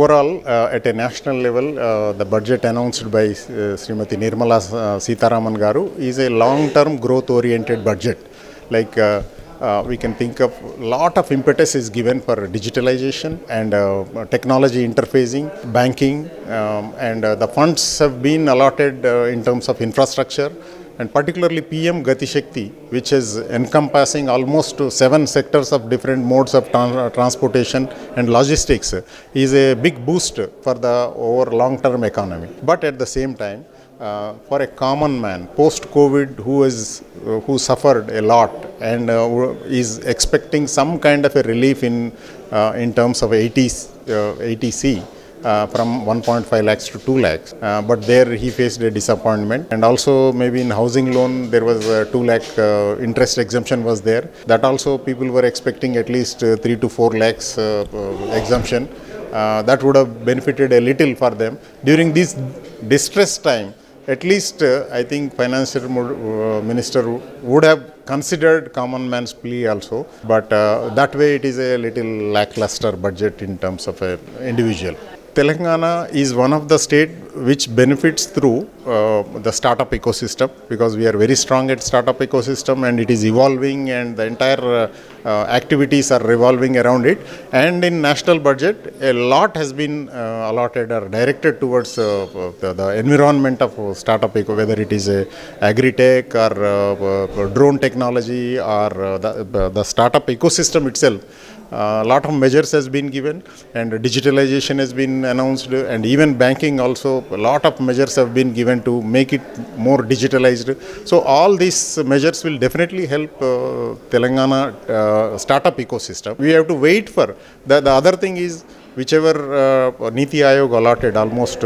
overall, at a national level, the budget announced by Srimati Nirmala Sitharaman Garu is a long-term growth-oriented budget. Like we can think of a lot of impetus is given for digitalization and technology interfacing, banking, and the funds have been allotted in terms of infrastructure, and particularly PM Gati Shakti, which is encompassing almost 7 sectors of different modes of transportation and logistics, is a big boost for the over long-term economy. But at the same time, for a common man post-COVID who suffered a lot and is expecting some kind of a relief in terms of ATC. From 1.5 lakhs to 2 lakhs, but there he faced a disappointment, and also maybe in housing loan there was a 2 lakh interest exemption was there. That also people were expecting at least 3 to 4 lakhs exemption. That would have benefited a little for them during this distress time. At least I think financial minister would have considered common man's plea also, but that way it is a little lackluster budget in terms of an individual. Telangana is one of the state which benefits through the startup ecosystem, because we are very strong at startup ecosystem and it is evolving, and the entire activities are revolving around it. And in national budget, a lot has been allotted or directed towards the environment of startup eco, whether it is agri-tech or drone technology or the startup ecosystem itself. A lot of measures has been given, and digitalization has been announced, and even banking also a lot of measures have been given to make it more digitalized. So all these measures will definitely help Telangana startup ecosystem. We have to wait for the other thing is, whichever Niti Aayog allotted almost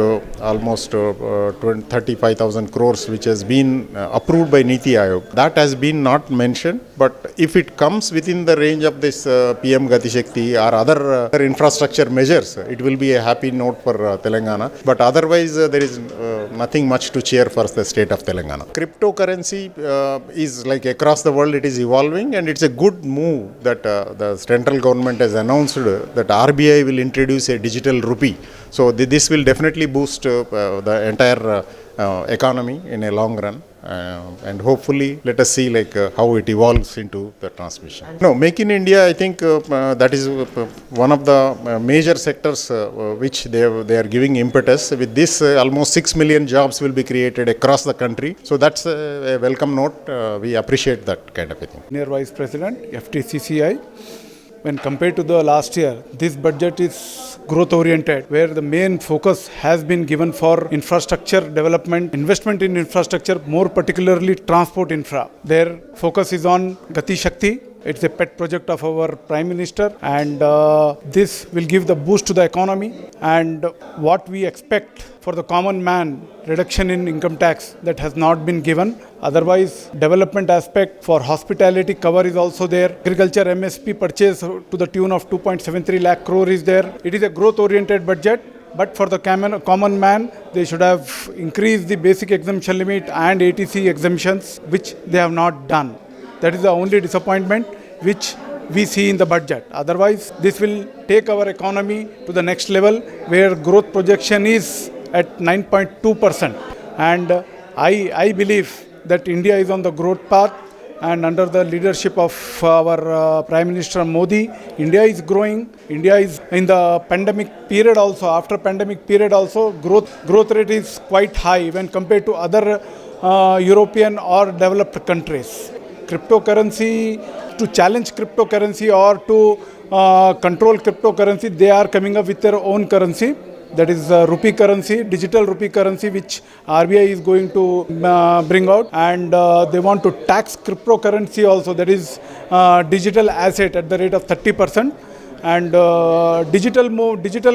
35,000 crores, which has been approved by Niti Aayog, that has been not mentioned. But if it comes within the range of this PM Gati Shakti or other infrastructure measures, it will be a happy note for Telangana. But otherwise, there is nothing much to cheer for the state of Telangana. Cryptocurrency is like across the world, it is evolving, and it's a good move that the central government has announced that RBI will introduce a digital rupee. So this will definitely boost the entire economy in a long run, and hopefully let us see how it evolves into the transmission. No, Make in India, I think that is one of the major sectors which they are giving impetus. With this, almost 6 million jobs will be created across the country. So that's a welcome note. We appreciate that kind of a thing. Senior Vice President, FTCCI. When compared to the last year, this budget is growth oriented, where the main focus has been given for infrastructure development, investment in infrastructure, more particularly transport infra. Their focus is on Gati Shakti. It's a pet project of our Prime Minister, and this will give the boost to the economy. And what we expect for the common man, reduction in income tax, that has not been given. Otherwise, development aspect for hospitality cover is also there. Agriculture MSP purchase to the tune of 2.73 lakh crore is there. It is a growth-oriented budget. But for the common man, they should have increased the basic exemption limit and ATC exemptions, which they have not done. That is the only disappointment which we see in the budget. Otherwise, this will take our economy to the next level, where growth projection is at 9.2%. And I believe that India is on the growth path, and under the leadership of our Prime Minister Modi, India is growing. India is in the pandemic period also, after pandemic period also, growth rate is quite high when compared to other European or developed countries. Cryptocurrency, to challenge cryptocurrency or to control cryptocurrency, they are coming up with their own currency. That is rupee currency, digital rupee currency, which RBI is going to bring out. And they want to tax cryptocurrency also, that is digital asset, at the rate of 30%. And digital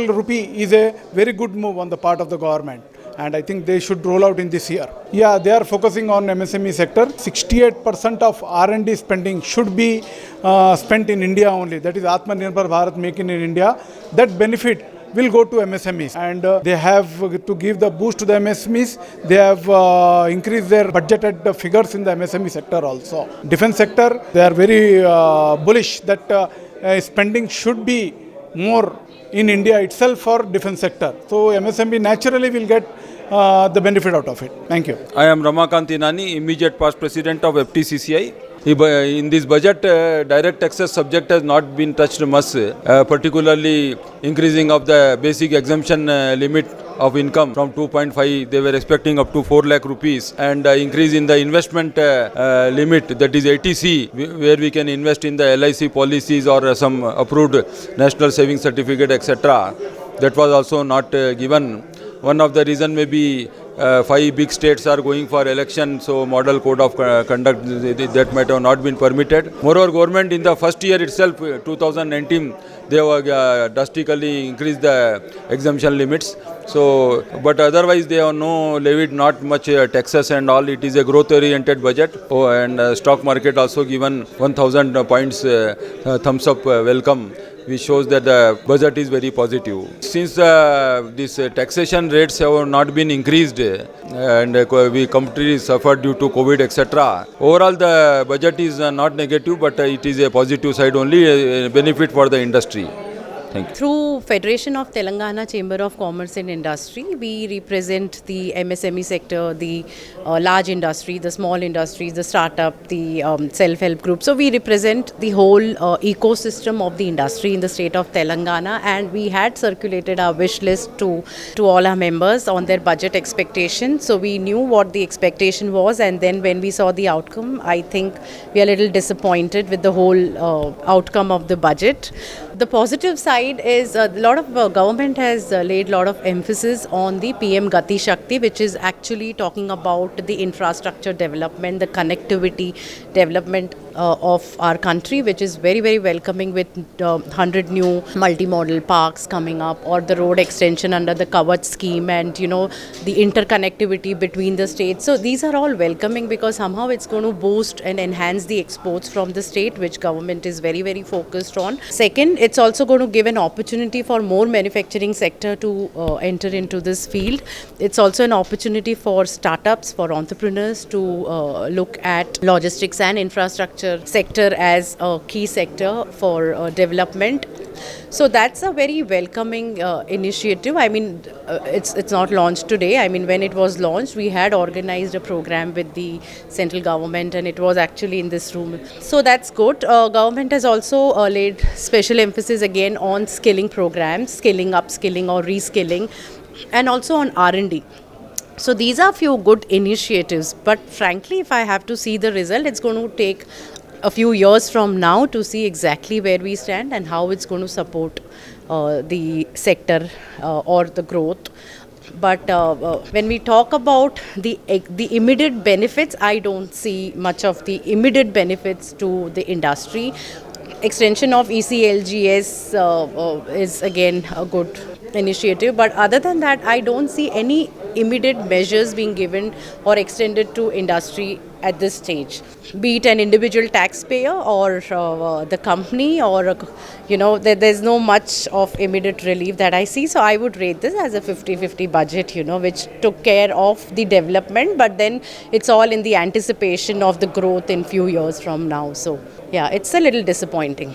rupee is a very good move on the part of the government. And I think they should roll out in this year. Yeah, they are focusing on MSME sector. 68% of R&D spending should be spent in India only. That is Atmanirbhar Bharat, Make in India. That benefit will go to MSMEs, and they have to give the boost to the MSMEs. They have increased their budgeted figures in the MSME sector also. Defense sector, they are very bullish that spending should be more in India itself for defense sector. So MSME naturally will get the benefit out of it. Thank you. I am Ramakant Inani, immediate past president of FTCCI. In this budget, direct taxes subject has not been touched much, particularly increasing of the basic exemption limit of income from 2.5, they were expecting up to 4 lakh rupees, and increase in the investment limit, that is ATC, where we can invest in the LIC policies or some approved national savings certificate, etc. That was also not given. One of the reason may be 5 big states are going for election, so model code of conduct that might have not been permitted. Moreover, government in the first year itself, 2019, they have drastically increased the exemption limits. So, but otherwise they have no levied not much taxes and all. It is a growth-oriented budget. Oh, and stock market also given 1,000 points thumbs up welcome, which shows that the budget is very positive. Since these taxation rates have not been increased and we country suffered due to COVID, etc. Overall, the budget is not negative, but it is a positive side only, a benefit for the industry. Thank you. Through Federation of Telangana Chamber of Commerce and Industry, we represent the MSME sector, the large industry, the small industries, the startup, the self-help group. So we represent the whole ecosystem of the industry in the state of Telangana, and we had circulated our wish list to all our members on their budget expectations. So we knew what the expectation was, and then when we saw the outcome, I think we are a little disappointed with the whole outcome of the budget. The positive side is a lot of government has laid a lot of emphasis on the PM Gati Shakti, which is actually talking about the infrastructure development, the connectivity development of our country, which is very, very welcoming, with 100 new multimodal parks coming up, or the road extension under the Kavach scheme, and you know, the interconnectivity between the states. So these are all welcoming because somehow it's going to boost and enhance the exports from the state, which government is very, very focused on. Second, it's also going to give an opportunity for more manufacturing sector to enter into this field. It's also an opportunity for startups, for entrepreneurs to look at logistics and infrastructure sector as a key sector for development. So that's a very welcoming initiative. I mean, it's not launched today. I mean, when it was launched, we had organized a program with the central government, and it was actually in this room. So that's good. Government has also laid special emphasis again on skilling programs, skilling, upskilling or reskilling, and also on R&D. So these are few good initiatives, but frankly, if I have to see the result, it's going to take a few years from now to see exactly where we stand and how it's going to support the sector or the growth. But when we talk about the immediate benefits, I don't see much of the immediate benefits to the industry. Extension of ECLGS is again a good initiative, but other than that, I don't see any immediate measures being given or extended to industry at this stage, be it an individual taxpayer or the company, or there's no much of immediate relief that I see. So I would rate this as a 50-50 budget, which took care of the development, but then it's all in the anticipation of the growth in few years from now. So yeah, it's a little disappointing.